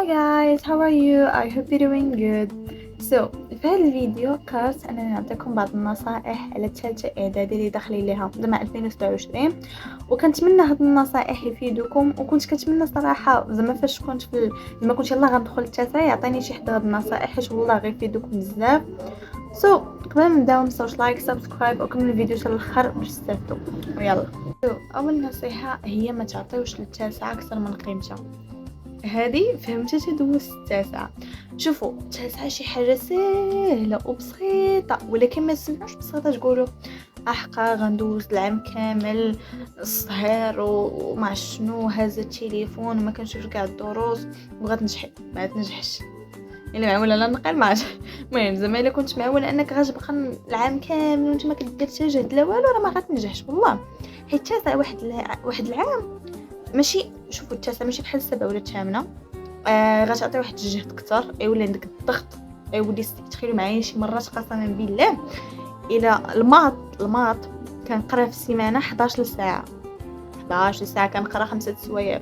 Hi guys, how are you? I hope you're doing good. في هذا الفيديو قررت انني نعطيكم بعض النصائح على الثالثه اعدادي اللي داخلين ليها زعما 2027، وكنتمنى هاد النصائح يفيدوكم. وكنت كنتمنى صراحه زعما فاش كنت لما كنت يلاه غندخل الثالثه يعطيني شي حد هاد النصائح حيت والله غيفيدوكم بزاف. قبل ما نبداو متنساوش لايك سبسكرايب وكملوا الفيديو حتى الاخر باش تستافدوا. ويلا اول نصيحه هي ما تعطيوش للتاسعه اكثر من قيمتها. هذه فهمتها تدوز التاسعة. شوفوا التاسعة شي حاجة سهلة وبسيطة، ولكن ما تسمعوش بسيطة تقولوا احقا غندوز العام كامل الصهير ومع شنو هاز التليفون وما كنشوفش كاع الدروس وغتنجحي. ما تنجحش الا معوله لا نقل ما المهم زعما الا كنت معوله انك غتبقى العام كامل وانت ما كدير حتى جهد لا والو راه ما غتنجحش والله. حيت التاسعة واحد العام ماشي، شوفوا التاسعة ماشي بحال السابعة ولا الثامنة غتعطي واحد الجهد كتر يولي عندك الضغط يولي تخيلوا معايا شي مرات قسما بالله الى الماط كنقرا في السيمانه 11 ساعه كنقرا 5 سوايع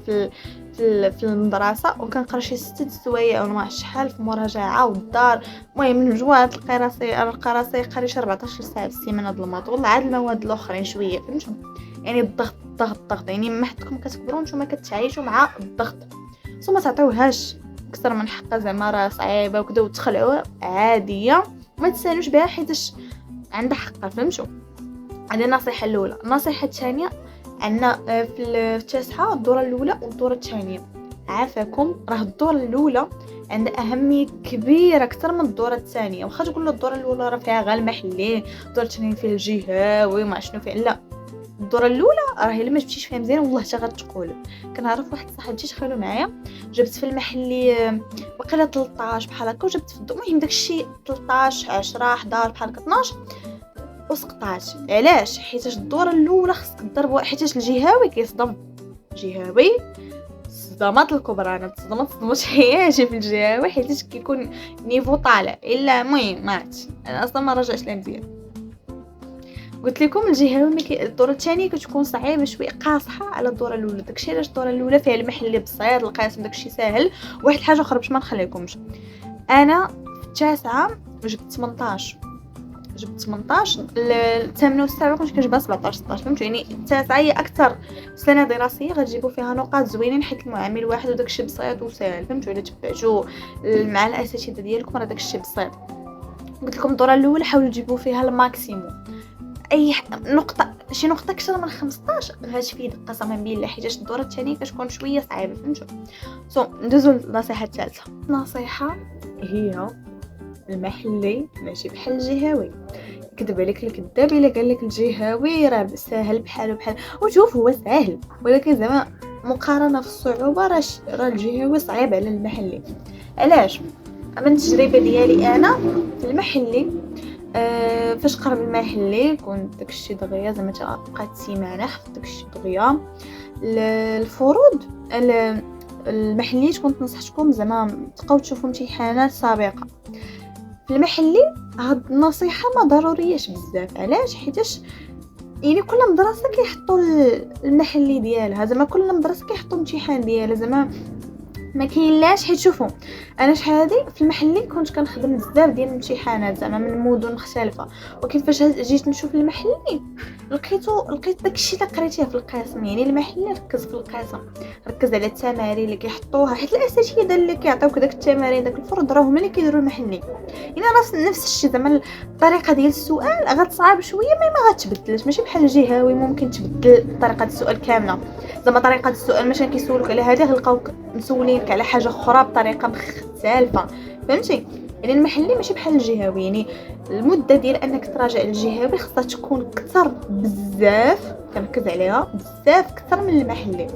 في المدرسه، وكنقرا شي 6 سوايع ولا ما شحال في مراجعه والدار. المهم المجموعه القراصي قري شي 14 ساعه في السيمانه د الماط، والله عاد المواد الاخرين شويه فهمتوا. يعني الضغط يعني ما حدكم كتكبروا نتوما كتعايشوا مع الضغط، ما تعطيوهاش اكثر من حقها زعما راه صعيبه وكذا وتخلعوا عاديه ما تسالوش بها حيتاش عندها حقها فهمتوا. هذه النصيحه الاولى. النصيحه الثانيه عندنا في التاسعه الدوره الاولى والدوره الثانيه. عافاكم راه الدوره الاولى عندها اهميه كبيره اكثر من الدوره الثانيه. واخا تقولوا الدوره الاولى راه فيها غير المحلي، الدوره الثانيه فيها الجهوي وما شنو فيها، لا الدوره الاولى راه الا ما جبتيش فيها مزيان والله حتى غتقول. كنعرف واحد صاحبتي تخيلوا معايا جبت في المحلي وقيله 13 بحال هكا، وجبت في المهم داكشي 13 10 11 بحال هكا 12 وسقطات. علاش؟ حيتاش الدوره الاولى خصك تضرب، حيتاش الجهوي كيصدم. جهوي الصدمات الكبرى، انا صدمت حياتي في الجهوي حيتاش كيكون نيفو طالع الا المهم مات. انا اصلا ما رجعش لها مزيان. قلت لكم الجهوي الدوره الثانيه كتكون صعيبه شويه قاصحه على الدوره الاولى. داكشي علاش الدوره الاولى فيها المحلي بسيط القاسم داكشي ساهل. واحد الحاجه اخرى باش ما نخليكمش، انا في التاسعه جبت 18 الثامنه والسابعه كنت كنجيبها 17 16 فهمتوا. يعني التاسعه هي اكثر سنه دراسيه غتجيبوا فيها نقاط زوينين حيت المعامل واحد وداكشي بسيط وسهل فهمتوا. الا تبعتوا مع الاساتذه ديالكم راه داكشي بسيط. قلت لكم الدوره الاولى حاولوا تجيبوا فيها الماكسيموم، اي نقطه شي نقطه اكثر من 15 غتفيد قسما بالله، حيت الدوره الثانيه كتكون شويه صعيبه فهمتوا. ندوزو للنصيحه الثالثه. النصيحه هي المحلي ماشي بحال الجهوي. كذب عليك الكذاب الا قال لك الجهوي راه ساهل بحال وشوف هو ساهل، ولكن زعما مقارنه في الصعوبه راه الجهوي صعيب على المحلي. علاش؟ من التجربه ديالي انا في المحلي فاش قرب المحلي كنت داكشي دغيا زعما بقات سيمانه حفظت داكشي دغيا. الفروض المحليات كنت نصحتكم زعما تبقاو تشوفوا امتحانات سابقه. في المحلي هاد النصيحه ما ضرورياش بزاف. علاش؟ حيتاش يعني كل مدرسه كيحطوا المحلي ديالها، زعما كل مدرسه كيحطوا امتحان ديالها زعما ما كاينلاش. حيت شوفوا انا شحال هادي في المحلي كنت كنخدم بزاف ديال الامتحانات زعما من مدن مختلفه، ولكن فاش جيت نشوف المحلي لقيت داكشي اللي قريتيه في القسم. يعني المحلي ركز في القسم، ركز على التمارين اللي كيحطوها حيت الاساتذه اللي كيعطيوك داك التمارين داك الفرض راه هما اللي كيديروا المحلي. يعني نفس الشيء زعما الطريقه ديال السؤال غتصعب شويه ما غتبدلش، ماشي بحال الجهوي ممكن تبدل طريقه السؤال كامله. زعما طريقه السؤال ماشي كيسولوك على هذه غلقاوك مسولينك على حاجه اخرى بطريقه مختلفه فهمتي. يعني المحلي ماشي بحال الجهوي، يعني المده ديال انك تراجع الجهوي خصها تكون اكثر بزاف، كنركز عليها بزاف اكثر من المحلي.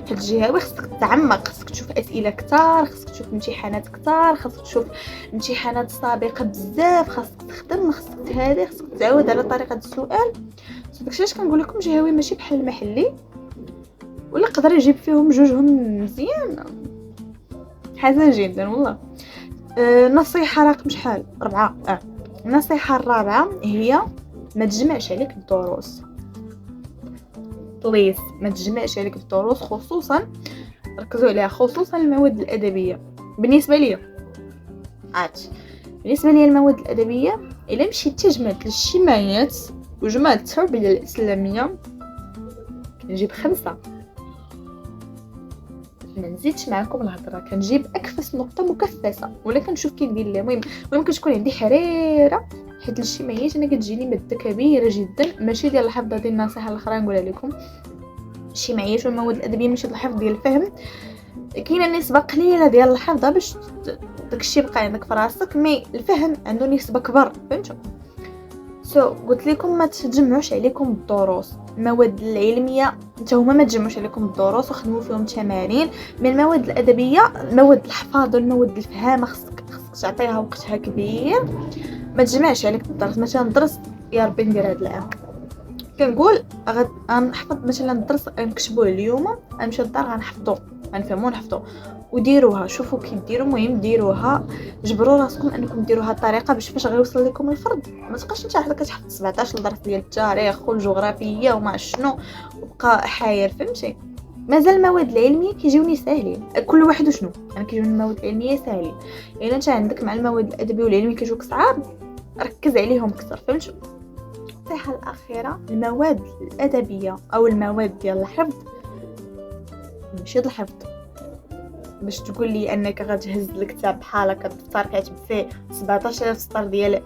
حيت الجهوي خصك تعمق، خصك تشوف اسئله اكثر، خصك تشوف امتحانات اكثر، خصك تشوف امتحانات سابقه بزاف، خصك تخدم، خصك تهادي، خصك تعود على طريقه السؤال. داكشي علاش كنقول لكم الجهوي ماشي بحال المحلي، ولا قدر يجيب فيهم جوجهم مزيان حسن جدا والله. نصيحه رقم شحال 4 النصيحه الرابعه هي ما تجمعش عليك الدروس. بليز ما تجمعش عليك الدروس، خصوصا ركزوا عليها خصوصا المواد الادبيه. بالنسبه ليا بالنسبه لي المواد الادبيه الا مشيت تجمعت للشمايات وجمعت التربيه الاسلاميه كنجيب 5. ما نزيدش معكم الهضره، كنجيب اكفس نقطه مكفسه ولا كنشوف كي ندير لها. المهم كتكون عندي حريره حيت الشمايات انا كتجيني ماده كبيره جدا ماشي ديال الحفظ. هذه النصيحه الاخرى نقولها لكم، الشمايات والمواد الادبيه ماشي ديال الحفظ ديال الفهم، كاينه نسبه قليله ديال الحفظ باش داكشي يبقى عندك في راسك، مي الفهم عنده نسبه كبر، فهمتوا؟ قلت لكم ما تجمعوش عليكم الدروس. المواد العلميه حتى هما ما تجمعوش عليكم الدروس وخدموا فيهم تمارين. من المواد الادبيه المواد الحفاظ والمواد الفهامه خصك تعطيها وقتها كبير، ما تجمعش عليك الدرس. مثلا درس يا ربي ندير هذا العام كنقول غنحفظ مثلا الدرس نكتبوه اليوم، غنمشي للدار غنحفظو غنفهمو نحفظو وديروها. شوفوا كي ديروا، المهم ديروها، جبروا راسكم انكم ديروها الطريقه باش فاش غيوصل لكم الفرض ما تبقاش انت حدا كتحفظ 17 درس ديال التاريخ والجغرافيا وما شنو وبقى حاير، فهمتي؟ مازال المواد العلميه كيجيوني ساهلين، كل واحد وشنو. انا كيجوني المواد العلميه ساهلين، الا انت عندك مع المواد الادبيه والعلميه كيجوك صعاب ركز عليهم اكثر، فهمتوا؟ النصيحه الاخيره، المواد الادبيه او المواد ديال الحفظ ماشي د الحفظ باش تقول لي انك غتهز الكتاب بحال هكا الدفتر كاتب فيه 17000 سطر ديال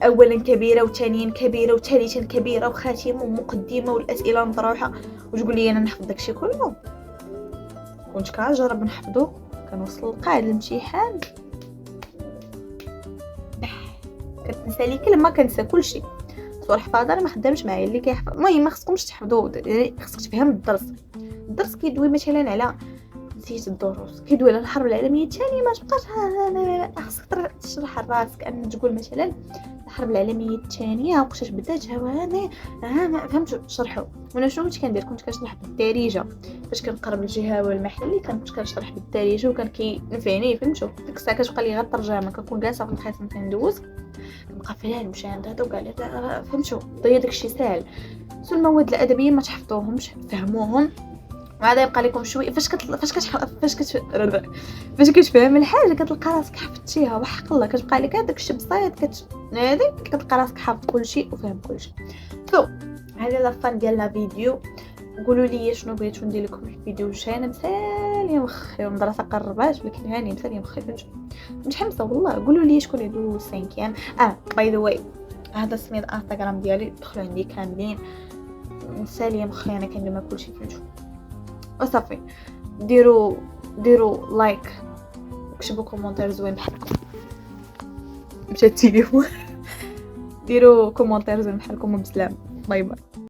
اولا كبيره وثانيا كبيره وثالثا كبيره وخاتمه ومقدمه والاسئله مطروحه وتقول لي انا نحفظ داكشي كله. كنت كنجرب نحفظو كنوصل لقاعد الامتحان كنسى لي كلمه كنسى كلشي. سؤال الحفاظ انا ما خدامش معايا اللي كيحفظ. المهم ما خصكمش تحفظوا، خصك تفهم الدرس كيدوي مثلا على نسيت الدروس كيدوي على الحرب العالميه الثانيه، ما تبقاش خصك تشرح لراسك ان تقول مثلا الحرب العالميه الثانيه وقتاش بداتها وهذا ما فهمتش شرحوا. وانا شنو كنت كندير؟ كنت كنشرح بالدارجه فاش كنقرب الجهه المحلي كنت كنشرح بالدارجه وكان كينفعني، فهمتوا؟ ديك الساعه كتبقى لي غير الترجمه، كنكون جالسه في الخاتم كندوز كنبقى فلان مشى عند هذا وقال هذا، فهمتوا؟ ضيا داكشي ساهل. المواد الادبيه ما تحفظوهمش، فهموهم وهذا يبقى لكم شويه فاش كتفهم الحاجه كتلقى راسك حفظتيها وحق الله كتبقى لك هذاك الشيء بسيط هذه كتلقى راسك حافظ كل شيء وفاهم كل شيء. هذه لافان ديال لا فيديو. قولوا لي شنو بغيتو ندير لكم في الفيديو الجاي. انا مساليه مخي المدرسه قربات ولكن هاني مساليه مخي، فهمتوا؟ متحمسه والله. قولوا لي شكون عنده 5 ايام. باي ذا واي هذا سميت انستغرام ديالي، دخلوا عندي كاملين. مساليه مخي انا كندير ما كلشي، فهمتوا؟ وصافي ديروا لايك وكتبوا كومونتير زوين بحالكم مشات التليفون ديروا كومونتير زوين بحالكم وبسلام. باي باي.